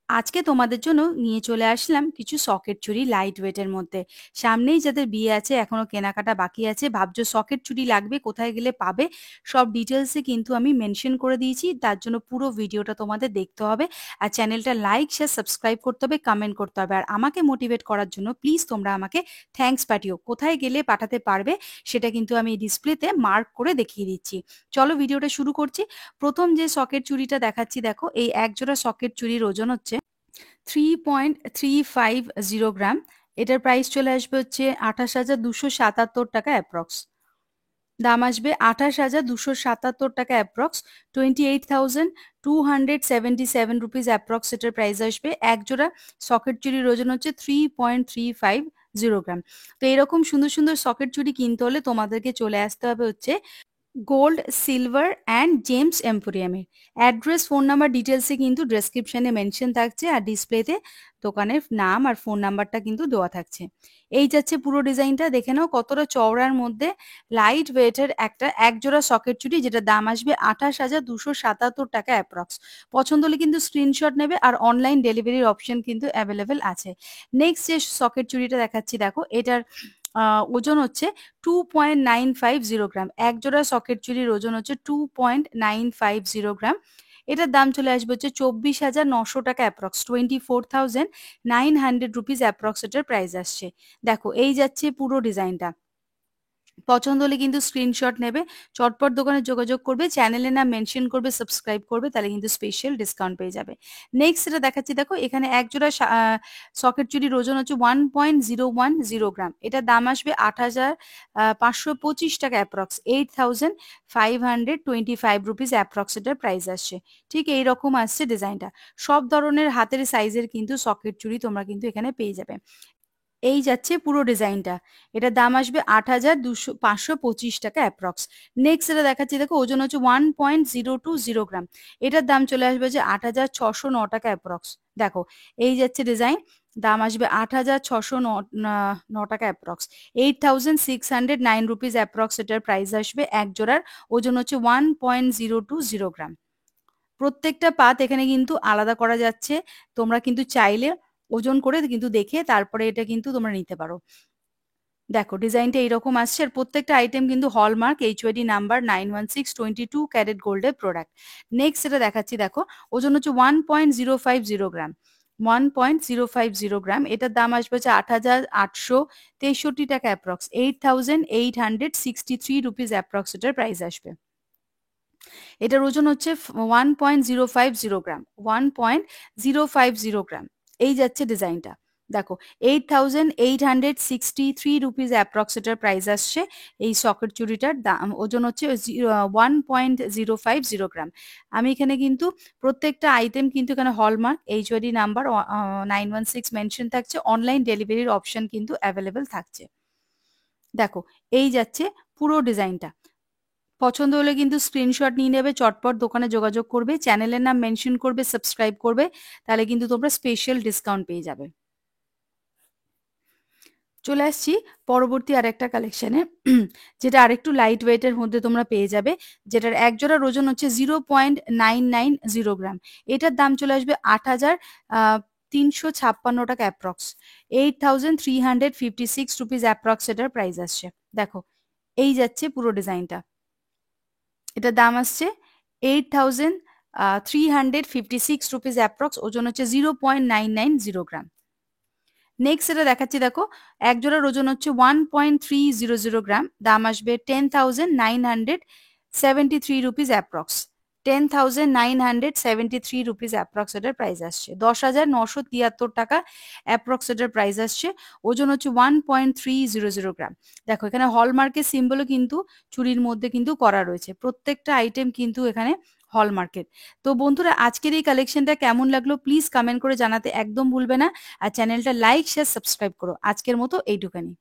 আজকে তোমাদের জন্য নিয়ে চলে আসলাম কিছু সকেট চুড়ি লাইট ওয়েটের মধ্যে। সামনেই যাদের বিয়ে আছে, এখনো কেনাকাটা বাকি আছে, ভাবছো সকেট চুড়ি লাগবে, কোথায় গেলে পাবে, সব ডিটেলসে কিন্তু আমি মেনশন করে দিয়েছি। তার জন্য পুরো ভিডিওটা তোমাদের দেখতে হবে, আর চ্যানেলটা লাইক শেয়ার সাবস্ক্রাইব করতে হবে, কমেন্ট করতে হবে। আর আমাকে মোটিভেট করার জন্য প্লিজ তোমরা আমাকে থ্যাঙ্কস পাঠিও, কোথায় গেলে পাঠাতে পারবে সেটা কিন্তু আমি ডিসপ্লেতে মার্ক করে দেখিয়ে দিচ্ছি। চলো ভিডিওটা শুরু করছি। প্রথম যে সকেট চুড়িটা দেখাচ্ছি, দেখো এই একজোড়া সকেট চুড়ির ওজন হচ্ছে 3.350 গ্রাম। এটার প্রাইস চলে আসবে হচ্ছে 28,277 টাকা অ্যাপ্রক্স। দাম আসবে 28,277 টাকা অ্যাপ্রক্স, 28,277 রুপিস অ্যাপ্রক্স এটার প্রাইস আসবে। এক জোড়া সকেট চুড়ির ওজন হচ্ছে 3.350 গ্রাম। তো এরকম সুন্দর সুন্দর সকেট চুড়ি কিনতে হলে তোমাদেরকে চলে আসতে হবে হচ্ছে গোল্ড, সিলভার অ্যান্ড জেমস এম্পোরিয়ামের। অ্যাড্রেস, ফোন নাম্বার ডিটেলসে কিন্তু ডেসক্রিপশনে মেনশন থাকছে, আর ডিসপ্লেতে দোকানের নাম আর ফোন নাম্বারটা কিন্তু দেওয়া থাকছে। এই যাচ্ছে পুরো ডিজাইনটা, দেখে নাও কতটা চওড়ার মধ্যে লাইট ওয়েটের একটা একজোড়া সকেট চুড়ি, যেটা দাম আসবে 28,277 টাকা অ্যাপ্রক্স। পছন্দ হলে কিন্তু স্ক্রিনশট নেবে, আর অনলাইন ডেলিভারির অপশন কিন্তু অ্যাভেলেবেল আছে। নেক্সট যে সকেট চুড়িটা দেখাচ্ছি, দেখো এটার ওজন হচ্ছে 2.950 গ্রাম। এক জোড়া সকেট চুড়ির ওজন হচ্ছে 2.950 গ্রাম। এটার দাম চলে আসবে হচ্ছে 24,900 টাকা অ্যাপ্রক্স, 24,900 রুপিস অ্যাপ্রক্স এটার প্রাইস আসছে। দেখো এই যাচ্ছে পুরো ডিজাইনটা। পছন্দ হলে কিন্তু স্ক্রিনশট নেবে, চটপট দোকানে যোগাযোগ করবে, চ্যানেলে নাম মেনশন করবে, সাবস্ক্রাইব করবে, তাহলে কিন্তু স্পেশাল ডিসকাউন্ট পেয়ে যাবে। নেক্সট যেটা দেখাচ্ছি, দেখো এখানে এক জোড়া সকেট চুড়ির ওজন হচ্ছে 1.010 গ্রাম। এটার দাম আসবে 8,525 টাকা অ্যাপ্রক্স, 8,525 রুপিস অ্যাপ্রক্স এটার প্রাইস আসছে। ঠিক এইরকম আসছে ডিজাইনটা। সব ধরনের হাতের সাইজের কিন্তু সকেট চুড়ি তোমরা কিন্তু এখানে পেয়ে যাবে। এই যাচ্ছে পুরো ডিজাইনটা। এটার দাম আসবে 8,525 টাকা অ্যাপ্রক্স। নেক্সট যেটা দেখাচ্ছি, দেখো ওজন হচ্ছে 1.020 গ্রাম। এটার দাম চলে আসবে যে 8,609 টাকা অ্যাপ্রক্স। দেখো এই যাচ্ছে ডিজাইন, দাম আসবে 8,609 টাকা অ্যাপ্রক্স, 8,609 রুপিস অ্যাপ্রক্স এটার প্রাইস আসবে। এক জোড়ার ওজন হচ্ছে 1.020 গ্রাম। প্রত্যেকটা পাত এখানে কিন্তু আলাদা করা যাচ্ছে, তোমরা কিন্তু চাইলে ওজন করে কিন্তু দেখে তারপরে এটা কিন্তু তোমরা নিতে পারো। দেখো ডিজাইনটা এইরকম আসছে, আর প্রত্যেকটা আইটেম কিন্তু হলমার্ক এইচওআইডি নাম্বার 916, 22 ক্যারেট গোল্ডের প্রোডাক্ট। নেক্সট যেটা দেখাচ্ছি, দেখো ওজন হচ্ছে 1.050 গ্রাম। 1.050 গ্রাম, এটার দাম আসবে হচ্ছে 8,863 টাকা অ্যাপ্রক্স, 8,863 রুপিস অ্যাপ্রক্স এটার প্রাইস আসবে। এটার ওজন হচ্ছে 1.050 গ্রাম, 1.050 গ্রাম। এই যাচ্ছে ডিজাইনটা। দেখো 8,863 রুপিস অ্যাপ্রক্স এটার প্রাইস আসছে। এই সকেট চুড়িটার দাম ওজন হচ্ছে 1.050 গ্রাম। আমি এখানে কিন্তু প্রত্যেকটা আইটেম কিন্তু এখানে হলমার্ক এইচওডি নাম্বার 916 মেনশন থাকছে, অনলাইন ডেলিভারির অপশন কিন্তু অ্যাভেলেবেল থাকছে। দেখো এই যাচ্ছে পুরো ডিজাইনটা। পছন্দ হলে কিন্তু স্ক্রিনশট নিয়ে নেবে, চটপট দোকানে যোগাযোগ করবে, চ্যানেলের নাম মেনশন করবে, সাবস্ক্রাইব করবে, তাহলে কিন্তু তোমরা স্পেশাল ডিসকাউন্ট পেয়ে যাবে। চলে আসছি পরবর্তী আরেকটা কালেকশনে, যেটা আরেকটু লাইট ওয়েটের মধ্যে তোমরা পেয়ে যাবে, যেটার এক জোড়ার ওজন হচ্ছে 0.990 গ্রাম। এটার দাম চলে আসবে 8,356 টাকা অ্যাপ্রক্স, 8,356 রুপিস অ্যাপ্রক্স এটার প্রাইস আসছে। দেখো এই যাচ্ছে পুরো ডিজাইনটা। এটার দাম আসছে 8,356 রুপিস অ্যাপ্রক্স, ওজন হচ্ছে 0.990 গ্রাম। নেক্সট এটা দেখাচ্ছি, দেখো এক জোড়ার ওজন হচ্ছে 1.300 গ্রাম, দাম আসবে 10,973 রুপিস অ্যাপ্রক্স, 10,973 রুপিস অ্যাপ্রক্স এটার প্রাইস আসছে, 10,973 টাকা অ্যাপ্রক্স এটার প্রাইস আসছে। ওজন হচ্ছে 1.300 গ্রাম। দেখো এখানে হলমার্কের সিম্বলও কিন্তু চুড়ির মধ্যে কিন্তু করা রয়েছে, প্রত্যেকটা আইটেম কিন্তু এখানে হলমার্কের। তো বন্ধুরা আজকের এই কালেকশনটা কেমন লাগলো প্লিজ কমেন্ট করে জানাতে একদম ভুলবে না, আর চ্যানেলটা লাইক শেয়ার সাবস্ক্রাইব করো। আজকের মতো এইটুখানি।